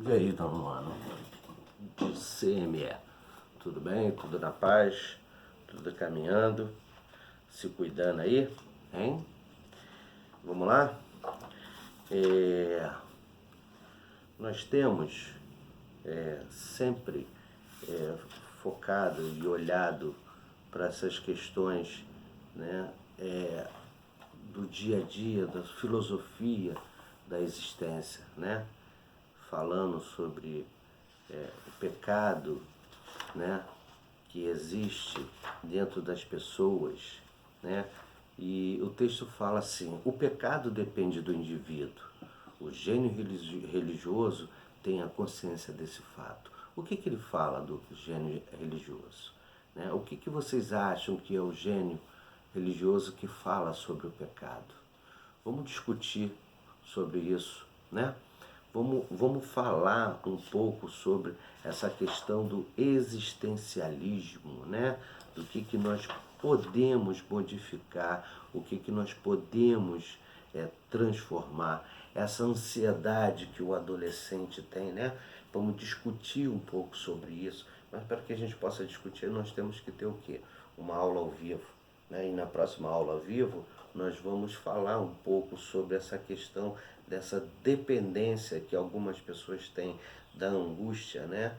E aí, Dom Mano, de CME, tudo bem? Tudo na paz? Tudo caminhando? Se cuidando aí? Hein? Vamos lá? É, Nós temos sempre é, focado e olhado para essas questões, né, do dia a dia, da filosofia da existência, né? Falando sobre o pecado, né, que existe dentro das pessoas, né? E o texto fala assim: o pecado depende do indivíduo. O gênio religioso tem a consciência desse fato. O que ele fala do gênio religioso? Né? O que vocês acham que é o gênio religioso que fala sobre o pecado? Vamos discutir sobre isso, né? Vamos falar um pouco sobre essa questão do existencialismo, né? Do que nós podemos modificar, o que nós podemos transformar, essa ansiedade que o adolescente tem, né? Vamos discutir um pouco sobre isso, mas para que a gente possa discutir, nós temos que ter o quê? Uma aula ao vivo, né? E na próxima aula ao vivo, nós vamos falar um pouco sobre essa questão dessa dependência que algumas pessoas têm da angústia, né?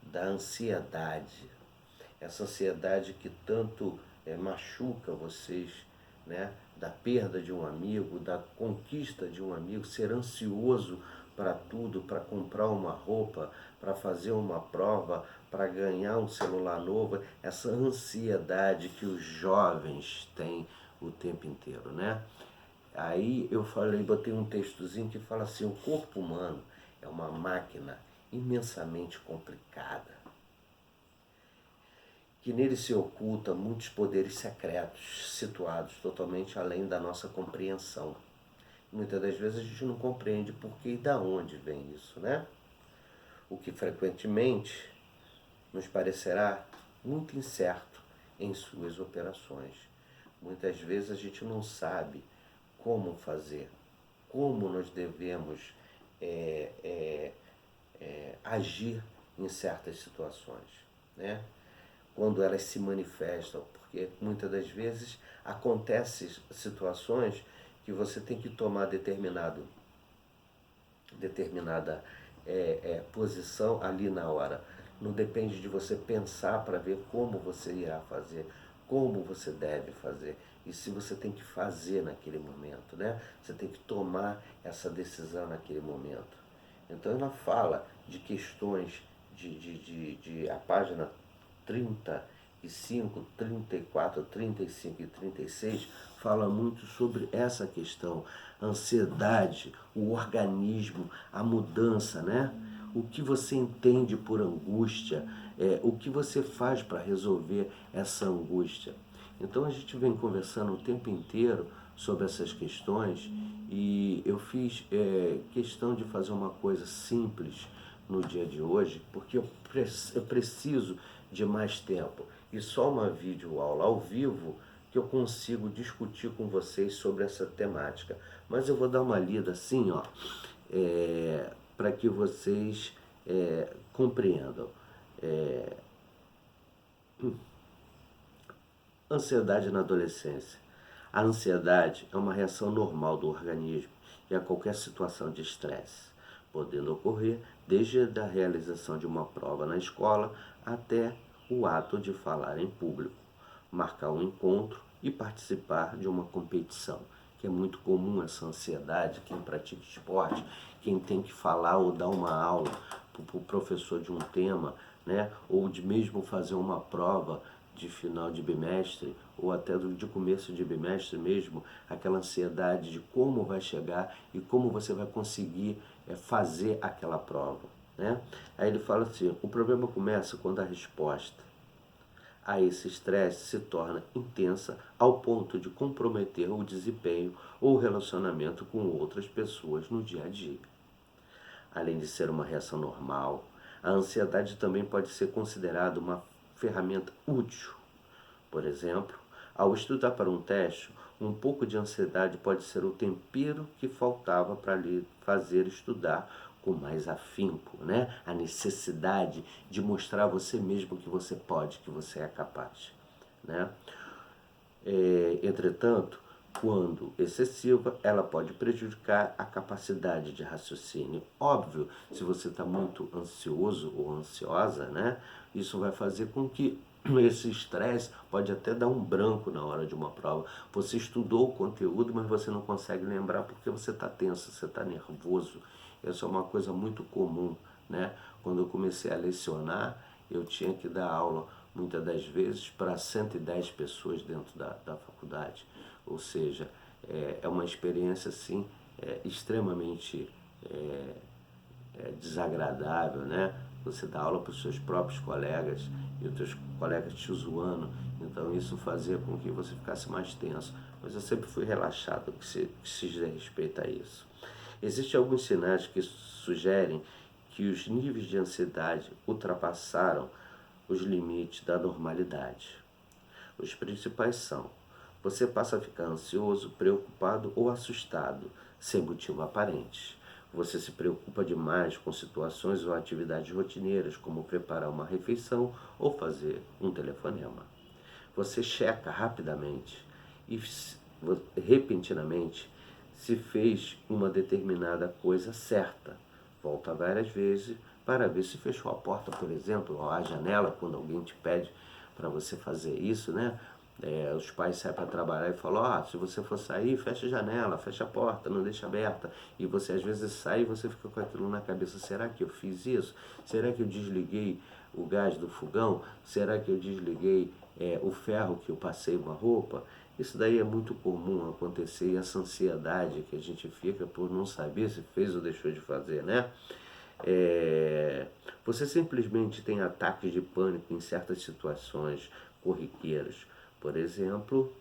Da ansiedade. Essa ansiedade que tanto machuca vocês, né? Da perda de um amigo, da conquista de um amigo, ser ansioso para tudo, para comprar uma roupa, para fazer uma prova, para ganhar um celular novo, essa ansiedade que os jovens têm o tempo inteiro, né? Aí eu falei, botei um textozinho que fala assim: o corpo humano é uma máquina imensamente complicada, que nele se ocultam muitos poderes secretos, situados totalmente além da nossa compreensão. Muitas das vezes a gente não compreende por que e da onde vem isso, né? O que frequentemente nos parecerá muito incerto em suas operações. Muitas vezes a gente não sabe como fazer, como nós devemos é, é, agir em certas situações, né? Quando elas se manifestam, porque muitas das vezes acontecem situações que você tem que tomar determinada posição ali na hora. Não depende de você pensar para ver como você irá fazer, como você deve fazer. E se você tem que fazer naquele momento, né? Você tem que tomar essa decisão naquele momento. Então ela fala de questões de a página 35, 34, 35 e 36 fala muito sobre essa questão, a ansiedade, o organismo, a mudança, né? O que você entende por angústia, o que você faz para resolver essa angústia. Então a gente vem conversando o tempo inteiro sobre essas questões e eu fiz questão de fazer uma coisa simples no dia de hoje, porque eu preciso de mais tempo e só uma videoaula ao vivo que eu consigo discutir com vocês sobre essa temática. Mas eu vou dar uma lida assim, ó, para que vocês compreendam. É, Ansiedade na adolescência. A ansiedade é uma reação normal do organismo e a qualquer situação de estresse, podendo ocorrer desde a realização de uma prova na escola até o ato de falar em público, marcar um encontro e participar de uma competição, que é muito comum essa ansiedade, quem pratica esporte, quem tem que falar ou dar uma aula para o professor de um tema, né? Ou de mesmo fazer uma prova de final de bimestre ou até de começo de bimestre mesmo, aquela ansiedade de como vai chegar e como você vai conseguir fazer aquela prova, né? Aí ele fala assim: o problema começa quando a resposta a esse estresse se torna intensa ao ponto de comprometer o desempenho ou o relacionamento com outras pessoas no dia a dia. Além de ser uma reação normal, a ansiedade também pode ser considerada uma ferramenta útil. Por exemplo, ao estudar para um teste, um pouco de ansiedade pode ser o tempero que faltava para lhe fazer estudar com mais afinco, né? A necessidade de mostrar a você mesmo que você pode, que você é capaz, né? Entretanto, quando excessiva, ela pode prejudicar a capacidade de raciocínio. Óbvio, se você está muito ansioso ou ansiosa, né? Isso vai fazer com que esse estresse pode até dar um branco na hora de uma prova. Você estudou o conteúdo, mas você não consegue lembrar porque você está tenso, você está nervoso. Essa é uma coisa muito comum, né? Quando eu comecei a lecionar, eu tinha que dar aula muitas das vezes para 110 pessoas dentro da faculdade. Ou seja, é uma experiência assim, extremamente desagradável, né? Você dá aula para os seus próprios colegas e os seus colegas te zoando, então isso fazia com que você ficasse mais tenso. Mas eu sempre fui relaxado que se diz respeito a isso. Existem alguns sinais que sugerem que os níveis de ansiedade ultrapassaram os limites da normalidade. Os principais são: você passa a ficar ansioso, preocupado ou assustado, sem motivo aparente. Você se preocupa demais com situações ou atividades rotineiras, como preparar uma refeição ou fazer um telefonema. Você checa rapidamente e repentinamente se fez uma determinada coisa certa. Volta várias vezes para ver se fechou a porta, por exemplo, ou a janela, quando alguém te pede para você fazer isso, né? Os pais saem para trabalhar e falam: se você for sair, fecha a janela, fecha a porta, não deixa aberta. E você às vezes sai e você fica com aquilo na cabeça: será que eu fiz isso? Será que eu desliguei o gás do fogão? Será que eu desliguei o ferro que eu passei uma roupa? Isso daí é muito comum acontecer, e essa ansiedade que a gente fica por não saber se fez ou deixou de fazer, né? Você simplesmente tem ataques de pânico em certas situações corriqueiras. Por exemplo,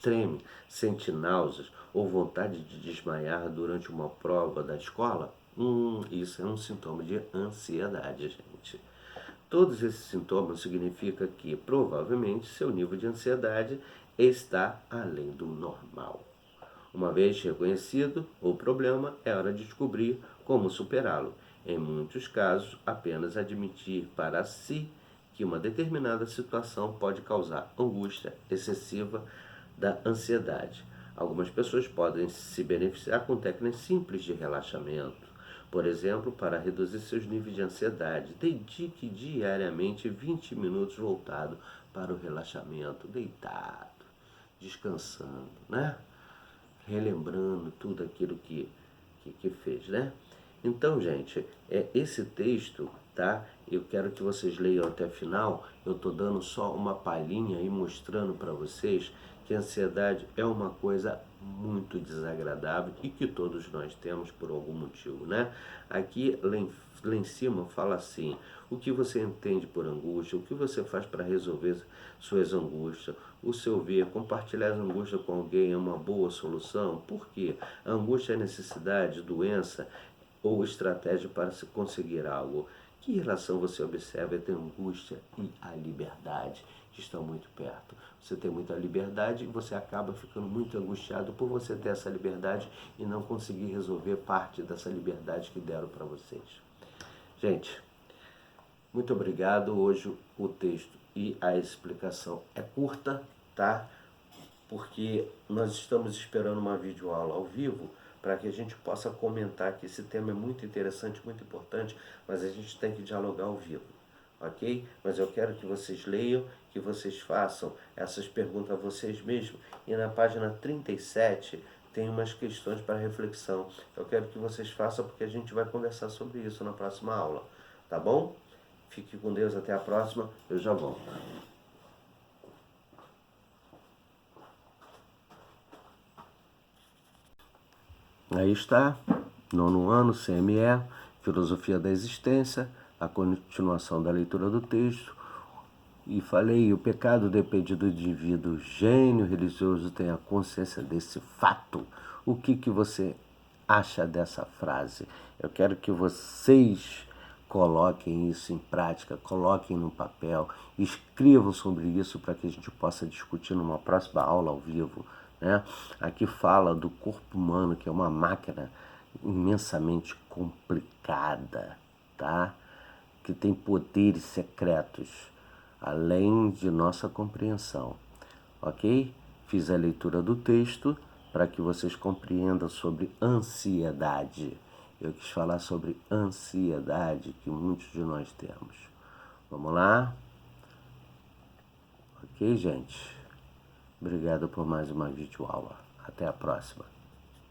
treme, sente náuseas ou vontade de desmaiar durante uma prova da escola? Isso é um sintoma de ansiedade, gente. Todos esses sintomas significam que, provavelmente, seu nível de ansiedade está além do normal. Uma vez reconhecido o problema, é hora de descobrir como superá-lo. Em muitos casos, apenas admitir para si que uma determinada situação pode causar angústia excessiva da ansiedade. Algumas pessoas podem se beneficiar com técnicas simples de relaxamento. Por exemplo, para reduzir seus níveis de ansiedade, dedique diariamente 20 minutos voltado para o relaxamento, deitado, descansando, né? Relembrando tudo aquilo que fez, né? Então, gente, esse texto, tá? Eu quero que vocês leiam até o final. Eu estou dando só uma palhinha e mostrando para vocês que a ansiedade é uma coisa muito desagradável e que todos nós temos por algum motivo, né? Aqui lá em cima fala assim: o que você entende por angústia, o que você faz para resolver suas angústias, o seu ver, compartilhar as angústias com alguém é uma boa solução. Por quê? A angústia é necessidade, doença ou estratégia para se conseguir algo. Que relação você observa entre a angústia e a liberdade, que estão muito perto? Você tem muita liberdade e você acaba ficando muito angustiado por você ter essa liberdade e não conseguir resolver parte dessa liberdade que deram para vocês. Gente, muito obrigado. Hoje o texto e a explicação é curta, tá? Porque nós estamos esperando uma videoaula ao vivo para que a gente possa comentar que esse tema é muito interessante, muito importante, mas a gente tem que dialogar ao vivo, ok? Mas eu quero que vocês leiam, que vocês façam essas perguntas a vocês mesmos. E na página 37 tem umas questões para reflexão. Eu quero que vocês façam porque a gente vai conversar sobre isso na próxima aula, tá bom? Fique com Deus, até a próxima, eu já volto. Aí está, 9º ano, CME, Filosofia da Existência, a continuação da leitura do texto. E falei: o pecado depende do indivíduo. Gênio religioso tem a consciência desse fato. O que você acha dessa frase? Eu quero que vocês coloquem isso em prática, coloquem no papel, escrevam sobre isso para que a gente possa discutir numa próxima aula ao vivo, né? Aqui fala do corpo humano, que é uma máquina imensamente complicada, tá? Que tem poderes secretos, além de nossa compreensão, ok? Fiz a leitura do texto para que vocês compreendam sobre ansiedade. Eu quis falar sobre ansiedade que muitos de nós temos. Vamos lá? Ok, gente? Obrigado por mais uma videoaula. Até a próxima.